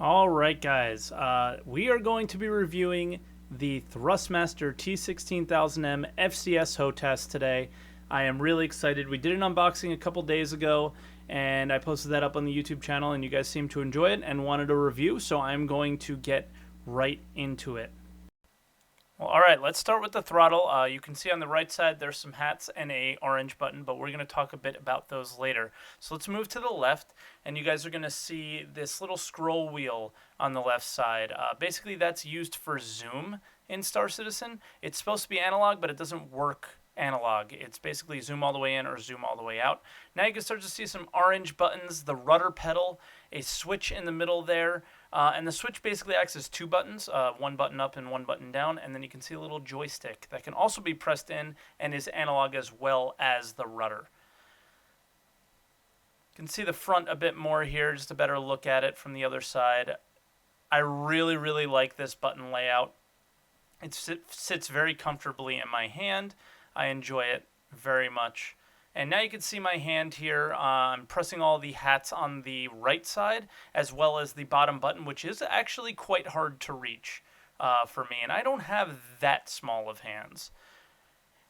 Alright guys, we are going to be reviewing the Thrustmaster T.16000m FCS HOTAS today. I am really excited. We did an unboxing a couple days ago and I posted that up on the YouTube channel and you guys seemed to enjoy it and wanted a review, so I'm going to get right into it. Well, alright, let's start with the throttle. You can see on the right side there's some hats and a orange button, but we're going to talk a bit about those later. So let's move to the left, and you guys are going to see this little scroll wheel on the left side. Basically, that's used for zoom in Star Citizen. It's supposed to be analog, but it doesn't work analog. It's basically zoom all the way in or zoom all the way out. Now you can start to see some orange buttons, the rudder pedal, a switch in the middle there, and the switch basically acts as two buttons, one button up and one button down, and then you can see a little joystick that can also be pressed in and is analog as well as the rudder. You can see the front a bit more here, just a better look at it from the other side. I really like this button layout. It sits very comfortably in my hand. I enjoy it very much. And now you can see my hand here. I'm pressing all the hats on the right side as well as the bottom button, which is actually quite hard to reach for me. And I don't have that small of hands.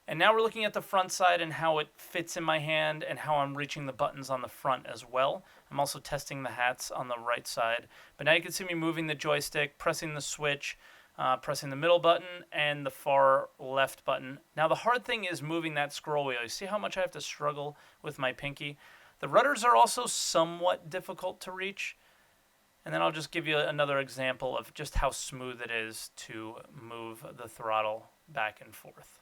And now we're looking at the front side and how it fits in my hand and how I'm reaching the buttons on the front as well. I'm also testing the hats on the right side. But now you can see me moving the joystick, pressing the switch, pressing the middle button and the far left button. Now the hard thing is moving that scroll wheel. You see how much I have to struggle with my pinky? The rudders are also somewhat difficult to reach. And then I'll just give you another example of just how smooth it is to move the throttle back and forth.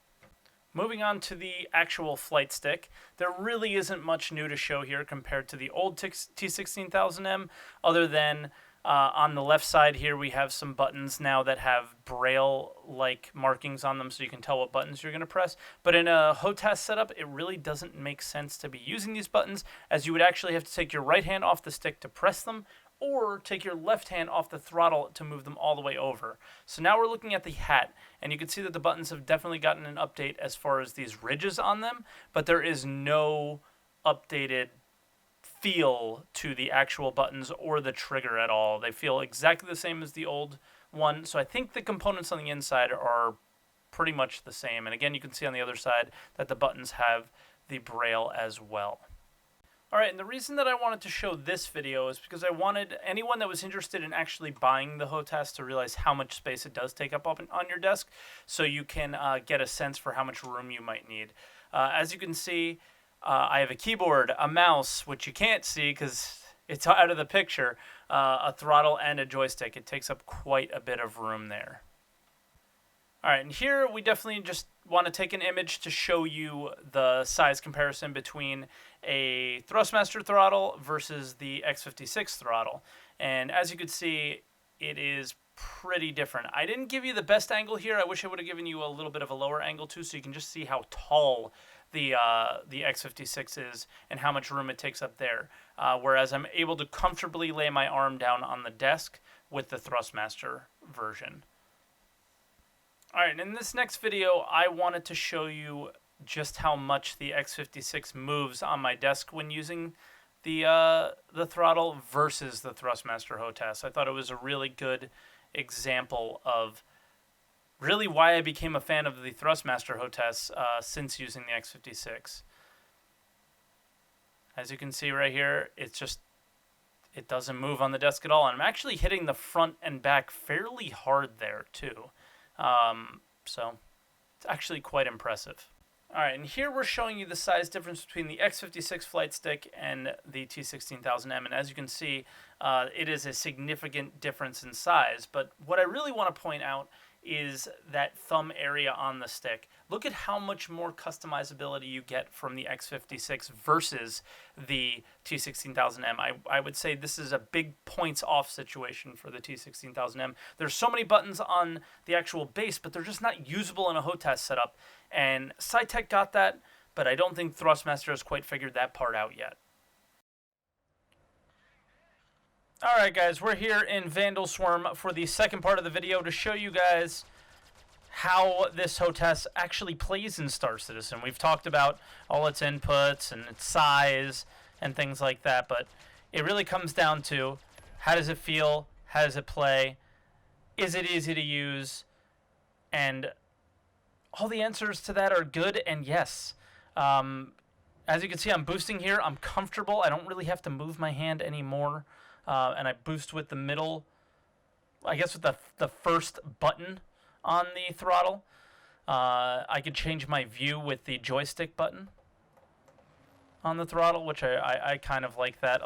Moving on to the actual flight stick, there really isn't much new to show here compared to the old T16000M, other than on the left side here we have some buttons now that have braille-like markings on them so you can tell what buttons you're going to press. But in a HOTAS setup, it really doesn't make sense to be using these buttons, as you would actually have to take your right hand off the stick to press them, or take your left hand off the throttle to move them all the way over. So now we're looking at the hat, and you can see that the buttons have definitely gotten an update as far as these ridges on them, but there is no updated feel to the actual buttons or the trigger at all. They feel exactly the same as the old one, so I think the components on the inside are pretty much the same. And again, you can see on the other side that the buttons have the braille as well. Alright, and the reason that I wanted to show this video is because I wanted anyone that was interested in actually buying the HOTAS to realize how much space it does take up on your desk, so you can get a sense for how much room you might need. As you can see, I have a keyboard, a mouse, which you can't see because it's out of the picture, a throttle, and a joystick. It takes up quite a bit of room there. Alright, and here we definitely just want to take an image to show you the size comparison between a Thrustmaster throttle versus the X56 throttle. And as you can see, it is pretty different. I didn't give you the best angle here. I wish I would have given you a little bit of a lower angle too, so you can just see how tall the X56 is and how much room it takes up there. Whereas I'm able to comfortably lay my arm down on the desk with the Thrustmaster version. Alright, in this next video, I wanted to show you just how much the X56 moves on my desk when using the throttle versus the Thrustmaster HOTAS. I thought it was a really good example of really why I became a fan of the Thrustmaster HOTAS since using the X56. As you can see right here, it doesn't move on the desk at all. And I'm actually hitting the front and back fairly hard there too. So it's actually quite impressive. Alright, and here we're showing you the size difference between the X56 flight stick and the T16000M, and as you can see, it is a significant difference in size. But what I really want to point out is that thumb area on the stick. Look at how much more customizability you get from the X56 versus the T16000M. I would say this is a big points off situation for the T16000M. There's so many buttons on the actual base, but they're just not usable in a HOTAS setup. And SciTech got that, but I don't think Thrustmaster has quite figured that part out yet. Alright guys, we're here in Vandal Swarm for the second part of the video to show you guys how this HOTAS actually plays in Star Citizen. We've talked about all its inputs and its size and things like that, but it really comes down to how does it feel, How does it play? Is it easy to use? And all the answers to that are good and yes. As you can see, I'm boosting here. I'm comfortable. I don't really have to move my hand anymore. And I boost with the middle, I guess with the first button on the throttle. I could change my view with the joystick button on the throttle, which I kind of like that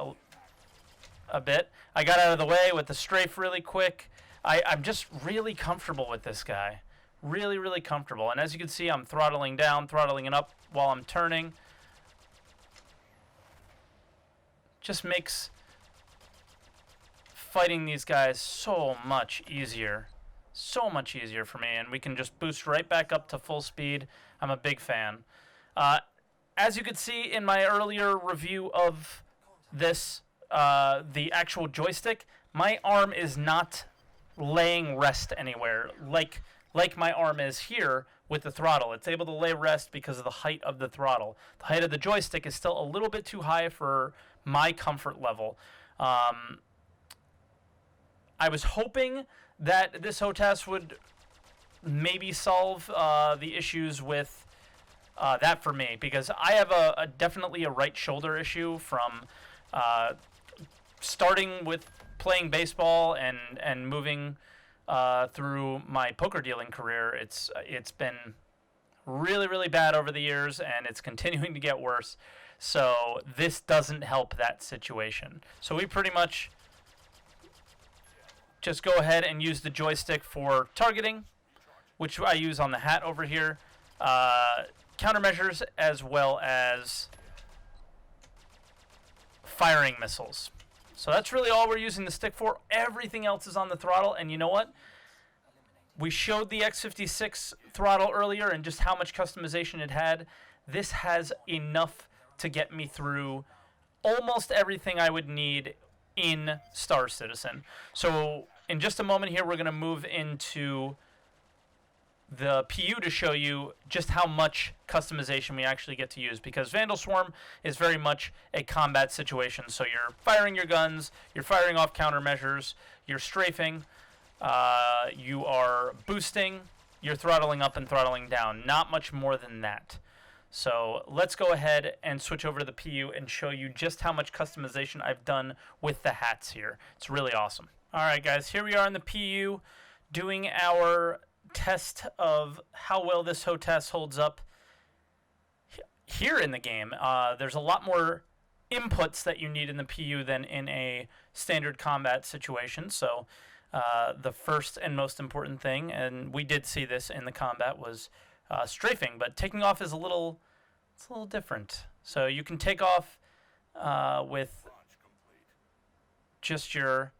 a bit. I got out of the way with the strafe really quick. I'm just really comfortable with this guy. Really, really comfortable. And as you can see, I'm throttling down, throttling it up while I'm turning. Just makes fighting these guys so much easier. So much easier for me. And we can just boost right back up to full speed. I'm a big fan. As you could see in my earlier review of this, the actual joystick, my arm is not laying rest anywhere like my arm is here with the throttle. It's able to lay rest because of the height of the throttle. The height of the joystick is still a little bit too high for my comfort level. I was hoping that this HOTAS would maybe solve the issues with that for me, because I have definitely a right shoulder issue from starting with playing baseball and moving through my poker dealing career. It's been really, really bad over the years, and it's continuing to get worse. So this doesn't help that situation. So we pretty much just go ahead and use the joystick for targeting, which I use on the hat over here, countermeasures, as well as firing missiles. So that's really all we're using the stick for. Everything else is on the throttle, and you know what? We showed the X56 throttle earlier and just how much customization it had. This has enough to get me through almost everything I would need in Star Citizen. So in just a moment here, we're going to move into the PU to show you just how much customization we actually get to use, because Vandal Swarm is very much a combat situation. So you're firing your guns, you're firing off countermeasures, you're strafing, you are boosting, you're throttling up and throttling down. Not much more than that. So let's go ahead and switch over to the PU and show you just how much customization I've done with the hats here. It's really awesome. Alright guys, here we are in the PU doing our test of how well this HOTAS holds up here in the game. There's a lot more inputs that you need in the PU than in a standard combat situation. So the first and most important thing, and we did see this in the combat, was strafing. But taking off is a little different. So you can take off with just your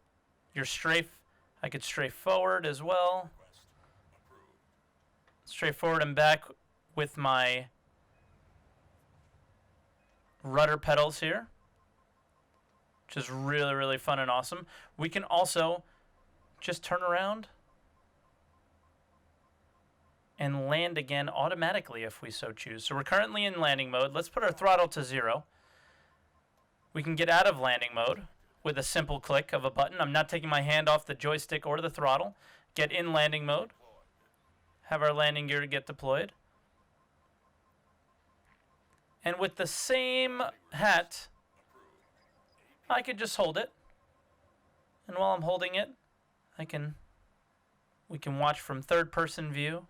strafe. I could strafe forward as well. Straight forward and back with my rudder pedals here, which is really, really fun and awesome. We can also just turn around and land again automatically if we so choose. So we're currently in landing mode. Let's put our throttle to 0. We can get out of landing mode with a simple click of a button. I'm not taking my hand off the joystick or the throttle. Get in landing mode. Have our landing gear get deployed. And with the same hat, I could just hold it. And while I'm holding it, we can watch from third person view.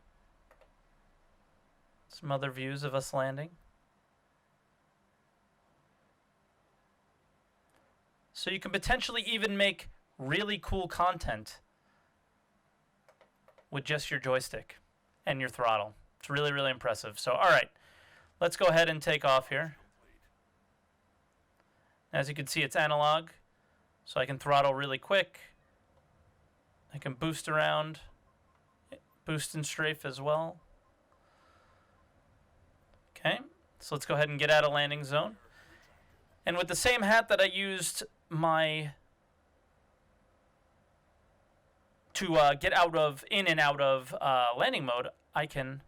Some other views of us landing. So you can potentially even make really cool content with just your joystick and your throttle. It's really, really impressive. So, all right, let's go ahead and take off here. As you can see, it's analog, so I can throttle really quick. I can boost around, boost and strafe as well. Okay, so let's go ahead and get out of landing zone. And with the same hat that I used to get in and out of landing mode, I can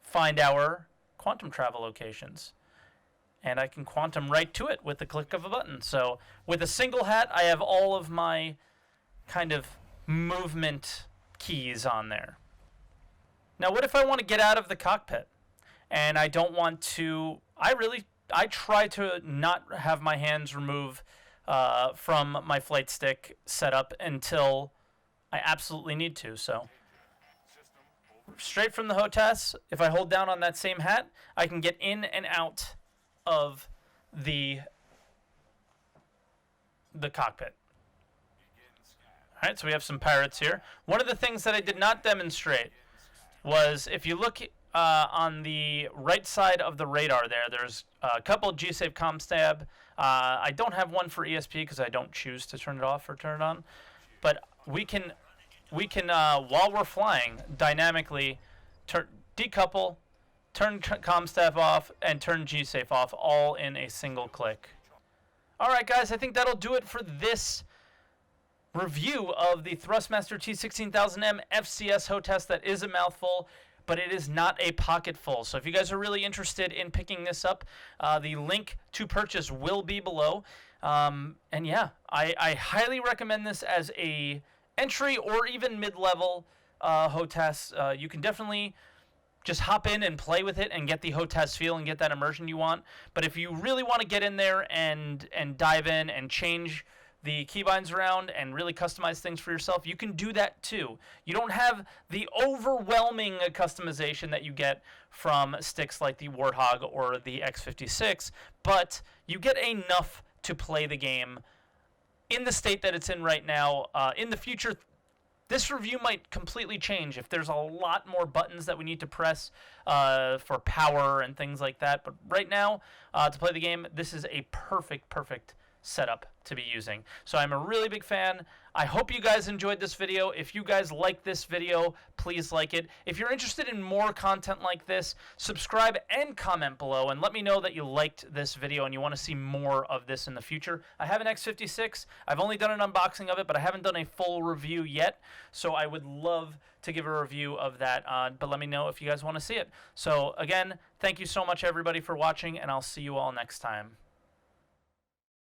find our quantum travel locations. and I can quantum right to it with the click of a button. So with a single hat, I have all of my kind of movement keys on there. Now, what if I want to get out of the cockpit and I don't want to? I try to not have my hands remove from my flight stick setup until I absolutely need to. So straight from the HOTAS, if I hold down on that same hat, I can get in and out of the cockpit. All right, so we have some pirates here. One of the things that I did not demonstrate was if you look on the right side of the radar there's a couple of G-Save ComStab. I don't have one for ESP because I don't choose to turn it off or turn it on. But we can while we're flying, dynamically decouple, turn ComStab off, and turn G-Safe off, all in a single click. All right, guys, I think that'll do it for this review of the Thrustmaster T.16000m FCS HOTAS. That is a mouthful, but it is not a pocketful. So if you guys are really interested in picking this up, the link to purchase will be below. And yeah, I highly recommend this as a entry or even mid-level HOTAS. You can definitely just hop in and play with it and get the HOTAS feel and get that immersion you want. But if you really want to get in there and dive in and change the keybinds around and really customize things for yourself, you can do that too. You don't have the overwhelming customization that you get from sticks like the Warthog or the X56, but you get enough to play the game in the state that it's in right now. In the future, this review might completely change if there's a lot more buttons that we need to press for power and things like that. But right now, to play the game, this is a perfect setup to be using. So I'm a really big fan. I hope you guys enjoyed this video. If you guys like this video, please like it. If you're interested in more content like this, subscribe and comment below and let me know that you liked this video and you want to see more of this in the future. I have an X56. I've only done an unboxing of it, but I haven't done a full review yet. So I would love to give a review of that, but let me know if you guys want to see it. So again, thank you so much everybody for watching, and I'll see you all next time.